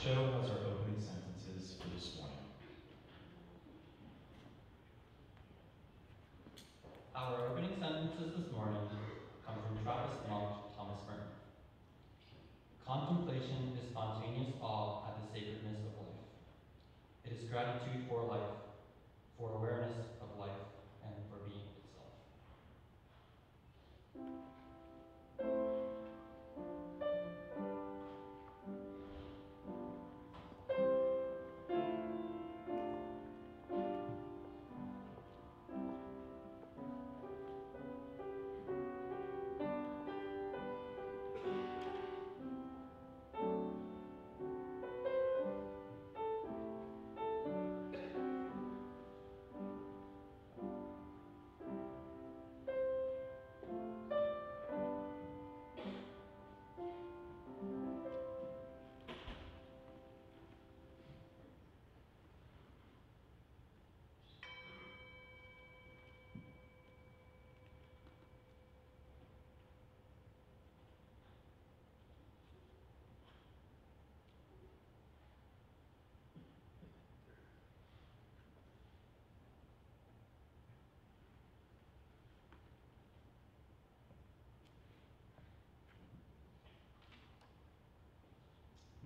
show has our opening sentences for this morning. Our opening sentences this morning come from Trappist monk Thomas Merton. Contemplation is spontaneous awe at the sacredness of life. It is gratitude for life, for awareness of life, and for being itself.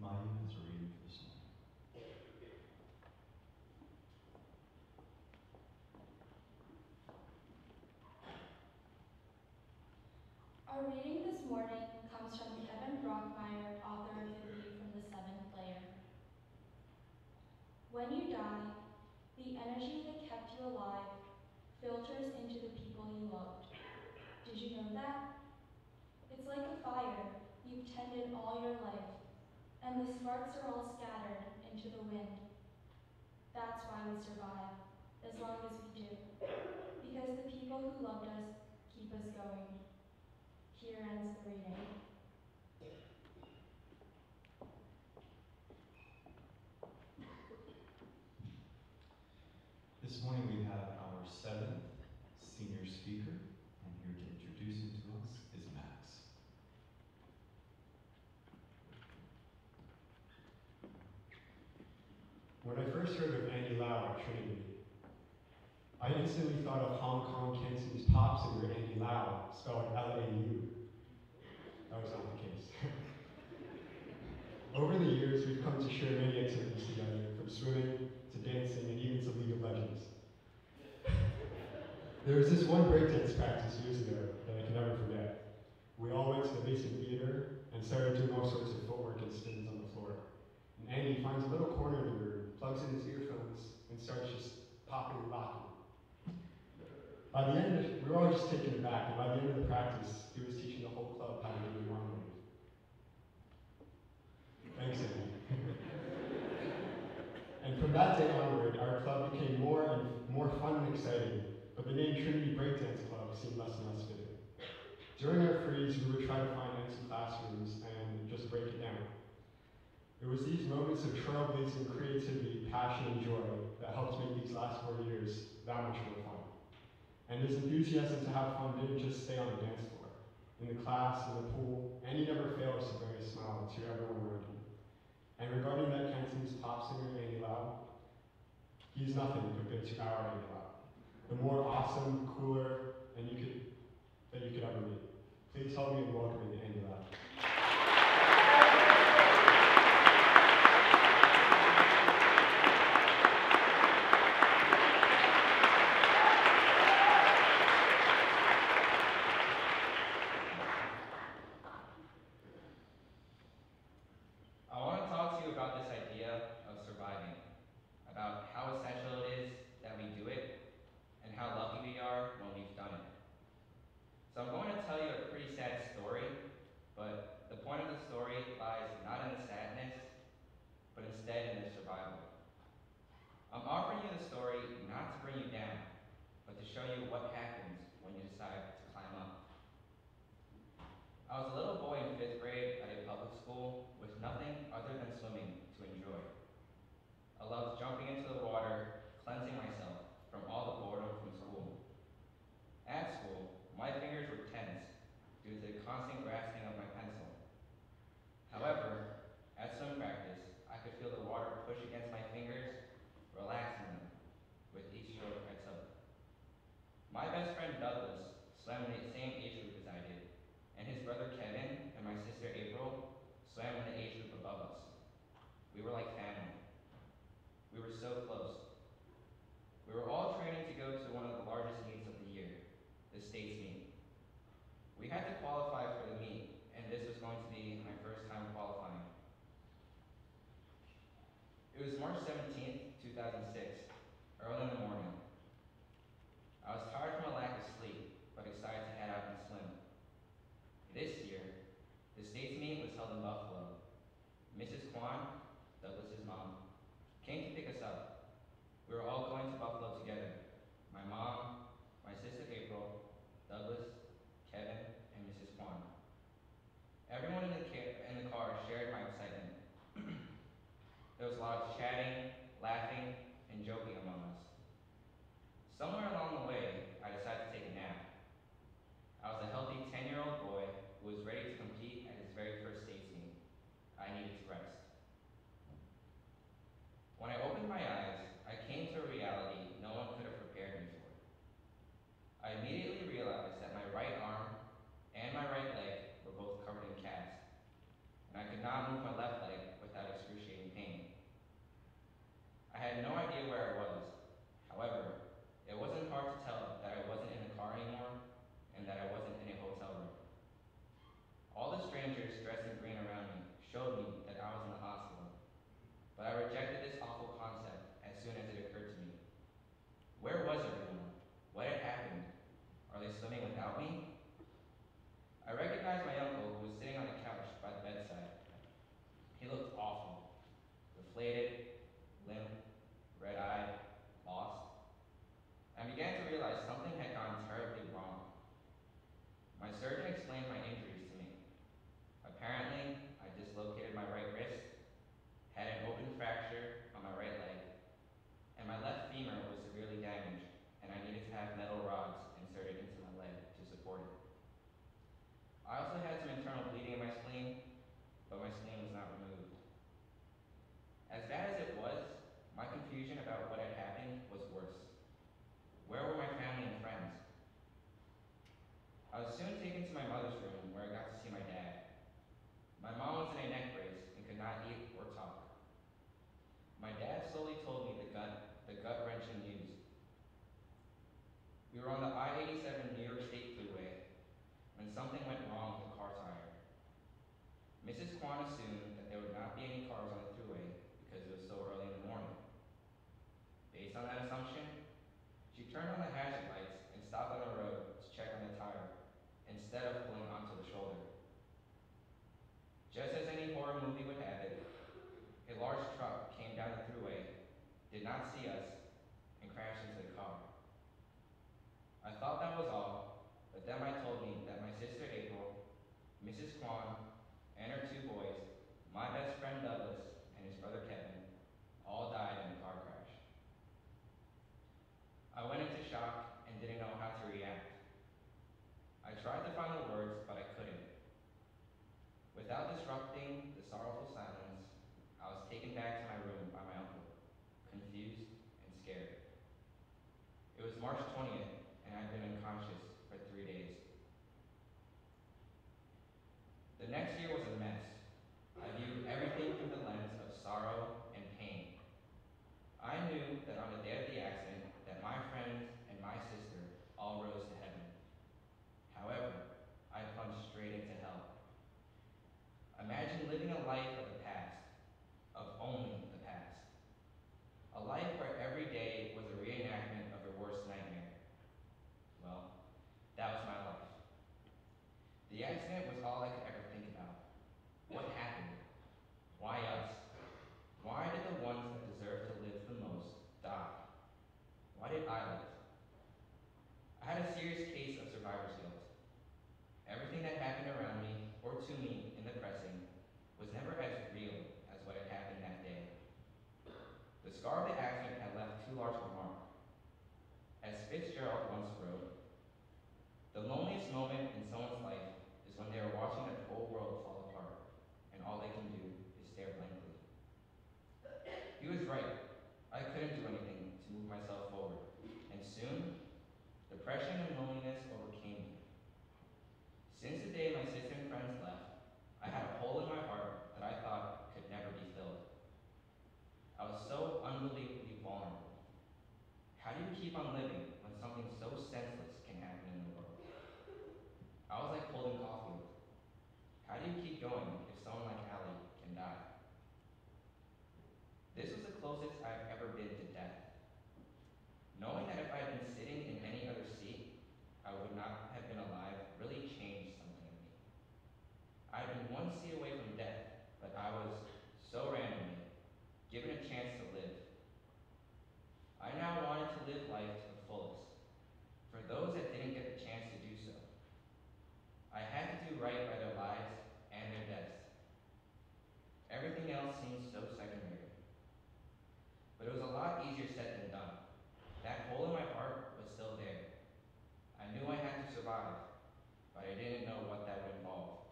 Mayu has a reading for this morning. Our reading this morning comes from Karim, author of the reading from the seventh layer. When you die, the energy that kept you alive filters into the people you loved. Did you know that? It's like a fire you've tended all your life, and the sparks are all scattered into the wind. That's why we survive, as long as we do, because the people who loved us keep us going. Here ends the reading. This morning we have our 7th senior speaker, and here to introduce him to us is Max. When I first heard of Andy Lau at Trinity, I instantly thought of Hong Kong Kensington's pop singer Andy Lau, spelled L-A-U. That was not the case. Over the years, we've come to share many activities together, from swimming to dancing and even to League of Legends. There was this one breakdance practice years ago that I can never forget. We all went to the basement theater and started doing all sorts of footwork and spins on the floor. And Andy finds a little corner of the room, plugs in his earphones, and starts just popping and locking. By the end, we were all just taken aback, and by the end of the practice, he was teaching the whole club how to do the arm wave. Thanks, Andy. And from that day onward, our club became more and more fun and exciting, but the name Trinity Breakdance Club seemed less and less fitting. During our freeze, we would try to find empty classrooms and just break it down. It was these moments of trailblazing creativity, passion, and joy that helped make these last 4 years that much more fun. And his enthusiasm to have fun didn't just stay on the dance floor. In the class, in the pool, and he never fails to bring a smile to everyone around him. And regarding that Kensington's pop singer, Andy Lau, he's nothing compared to our Andy Lau. The more awesome, cooler, that you could ever meet. Please help me in welcoming Andy Lau. I want to talk to you about this idea of surviving, about how essential it is that we do it, and how lucky we are when we've done it. So I'm going to tell you a pretty sad story 17th, 2006, early in the morning. I was tired from a lack of sleep, but excited to head out and swim. This year, the state's meet was held in Buffalo. Mrs. Kwan, Douglas's mom, came to pick us up. We were all going to Buffalo together. My mom, my sister April, Douglas, Kevin, and Mrs. Kwan. Everyone in the car shared my excitement. There was a lot of chatting, laughing, and joking among us. Somewhere along the way, I decided to take a nap. I was a healthy 10-year-old boy who was ready to compete at his very first states meet. I needed to rest. When I opened my eyes, I came to a reality no one could have prepared me for. I immediately realized that my right arm and my right leg were both covered in casts, and I could not move my left leg without excruciating pain. I had no idea where I was. However, it wasn't hard to tell that I wasn't in the car anymore and that I wasn't in a hotel room. All the strangers dressed in green around me showed me that I was in the hospital, but I rejected this awful concept as soon as it occurred to me. Where was everyone? What had happened? Are they swimming without me? I recognized my uncle who was sitting on the couch by the bedside. He looked awful, deflated, limp, red-eyed, lost. I began to realize something had gone terribly wrong. My surgeon explained my injuries to me. Apparently, I dislocated my right wrist, had an open fracture on my right leg, and my left femur was severely damaged, and I needed to have metal rods inserted into my leg to support it. I also had some internal bleeding in my spleen, but my spleen was not removed. As bad as it was, my confusion about what had happened was worse. Where were my family and friends? I was soon taken to my mother's room where I got to see my dad. My mom was in a neck brace and could not eat or talk. My dad slowly told me the gut-wrenching news. We were on the I-87 New York State Freeway when something went wrong with the car tire. Mrs. Kwan assumed that there would not be any cars on the thruway because it was so early in the morning. Based on that assumption, she turned on the hazard lights and stopped on the road to check on the tire instead of pulling onto the shoulder. Just as any horror movie would have it, a large truck came down the thruway, did not see us, and crashed into the car. I thought that was all, but then I told me that my sister April, Mrs. Kwan, and her two boys, my best friend Douglas, and his brother Kevin, all died in the car crash. I went into shock and didn't know how to react. I tried to find the words, but I couldn't. Without disrupting the sorrowful silence, I was taken back to my room by my uncle, confused and scared. It was March 20th, and I'd been unconscious for 3 days. The next year was a mess. I viewed everything through the lens of sorrow and pain. I knew that on the day of the accident, that my friends and my sister all rose to heaven. However, I plunged straight into hell. Imagine living a life of the past, of only the past. A life where every day was a reenactment of your worst nightmare. Well, that was my life. The accident was all I could ever think about. What happened? Why us? seat away from death, but I was so randomly given a chance to live. I now wanted to live life to the fullest, for those that didn't get the chance to do so. I had to do right by their lives and their deaths. Everything else seemed so secondary. But it was a lot easier said than done. That hole in my heart was still there. I knew I had to survive, but I didn't know what that would involve.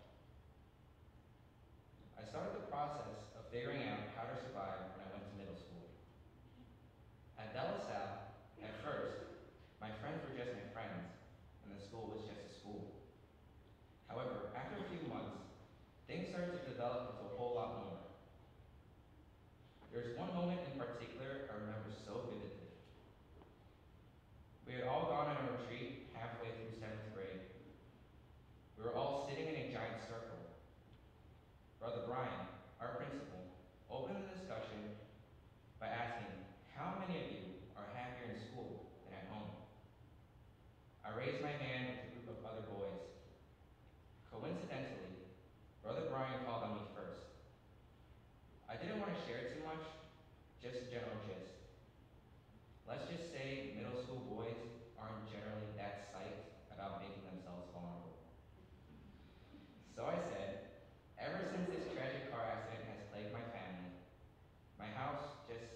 I started the process of figuring out how to survive when I went to middle school. At De La Salle, at first, my friends were just my friends, and the school was just a school. However, after a few months, things started to develop into a whole lot more. There's one moment in particular I remember so vividly. We had all gone on a retreat halfway through 7th grade. We were all sitting in a giant circle. Brother Brian, our principal, opened the discussion by asking, how many of you are happier in school than at home? I raised my hand with a group of other boys. Coincidentally, Brother Brian called on me first. I didn't want to share too much, just a general gist. Let's just say middle school boys aren't generally that psyched about making themselves vulnerable. So I said, ever since this tragic car accident has plagued my family, my house just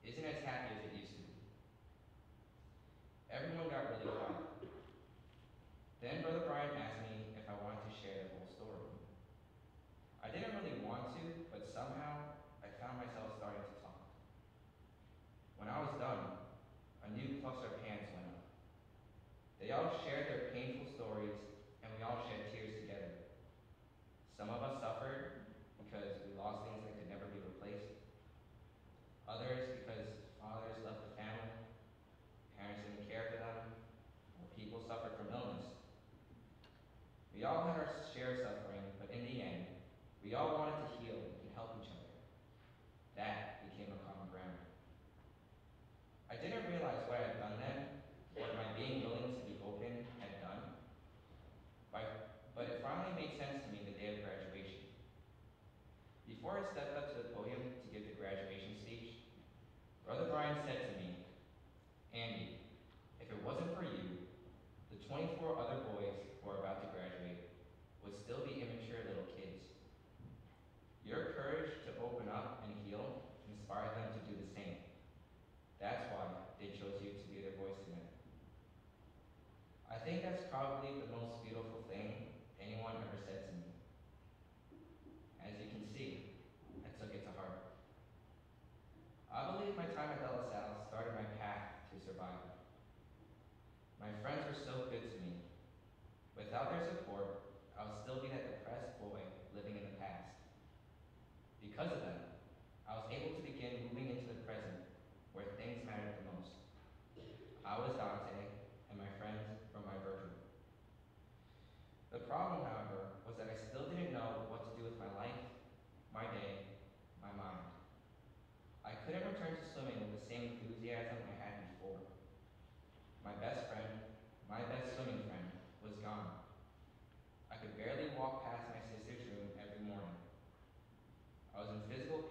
isn't as happy as it used to be. Everyone got really quiet. Then Brother Brian asked me if I wanted to share the whole story. I didn't really want to, but somehow I found myself starting to talk. When I was done, a new cluster of hands went up. They all shared their painful stories, and we all shed tears together. Some of us suffered because we lost things that could never be replaced. Others because fathers left the family, parents didn't care for them, or people suffered from illness. We all had our share of suffering, but in the end, we all wanted to heal and help each other. That became a common ground. I didn't realize what I had done then, what my being willing to be open had done, but it finally made sense to me the day of graduation. Before I stepped up to the podium to give the graduation speech, Brother Brian said to me, Andy, if it wasn't for you, the 24 other boys who are about to graduate would still be immature little kids. Your courage to open up and heal inspired them to do the same. That's why they chose you to be their voice tonight. I think that's probably the most beautiful thing anyone ever said to me. As you can see, I took it to heart. I believe my time at De La Salle started my path to survival. My friends were so good to me. Without their support, I would still be that depressed boy living in the past. Because of them, I was able to begin moving into the present, where things mattered the most. I was Dante, and my friends were my Virgil. The problem, however, was that I still didn't know what to do with my life, my day, my mind. I couldn't return to swimming with the same enthusiasm I had before. My best friend, my best swimming friend, was gone. I could barely walk past my sister's room every morning. I was in physical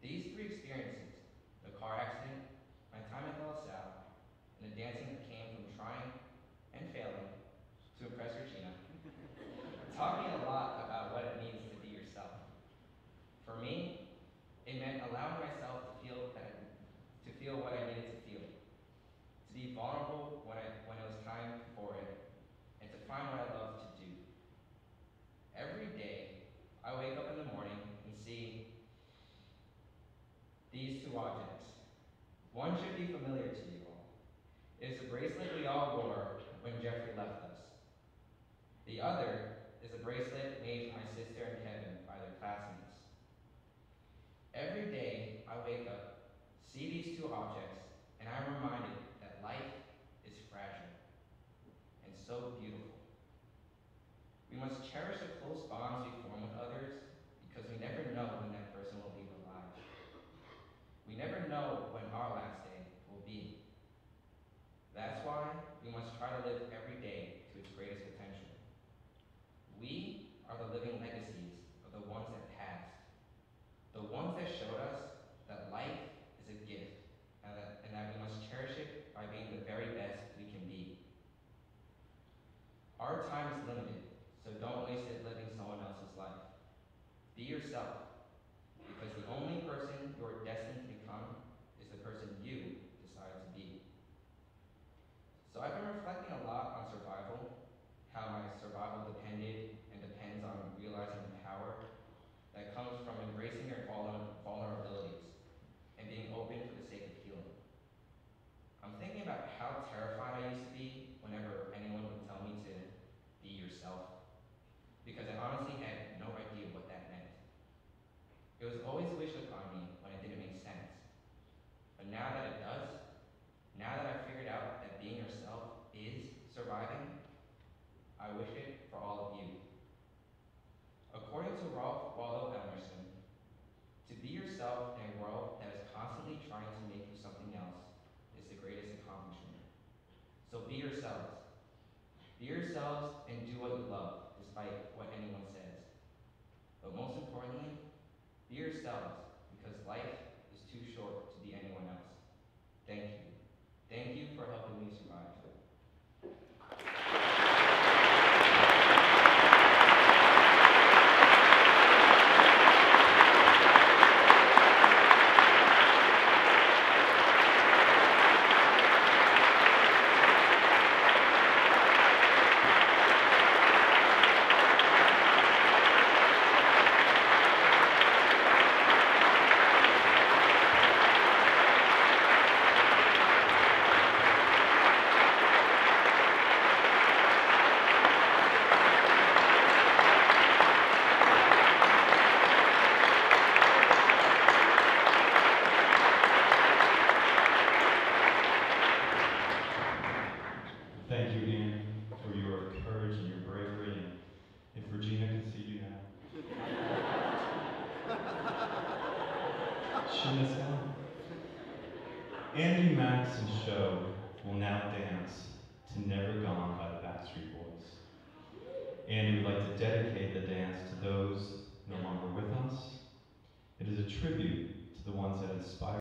These three experiences, the car accident, my time at LaSalle, and the dancing that came from trying and failing to impress Regina, taught me a lot about what it means to be yourself. For me, it meant allowing myself to feel what I needed to feel, to be vulnerable when it was time for it, and to find what I love to do. Every day, I wake up in the morning and see these two objects. One should be familiar to you all. It is a bracelet we all wore when Jeffrey left us. The other is a bracelet made for my sister and Kevin by their classmates. Every day I wake up, see these two objects, and I'm reminded that life is fragile and so beautiful. We must cherish the close bonds we form with others because we never know when that person will leave our lives. We never know when our last day will be. That's why we must try to live every day to its greatest potential. We are the living legacies of the ones that passed, the ones that showed us that life is a gift and that we must cherish it by being the very best we can be. Our time is limited, so don't waste it living someone else's life. Be yourself, because the only person you are destined to become is the person you decide to be. So I've been reflecting a lot on survival, how my survival depended and depends on realizing the power that comes from embracing your vulnerabilities and being open for the sake of healing. I'm thinking about how terrified I used to be whenever anyone would tell me to be yourself, because I honestly had no idea what that meant. It was always wished upon me when it didn't make sense. But now that it does, now that I've figured out that being yourself is surviving, I wish it for all of you. According to Ralph Waldo Emerson, to be yourself in a world that is constantly trying to make you something else is the greatest accomplishment. So be yourselves. Be yourselves and do what you love, despite what anyone says. But most importantly, be yourselves, because life is too short to be anyone else. Thank you. Thank you for helping me survive. Thank you, Ian, for your courage and your bravery, and if Regina could see you now. Shinasan. Andy, Max, and Sho will now dance to Never Gone by the Backstreet Boys. Andy would like to dedicate the dance to those no longer with us. It is a tribute to the ones that inspired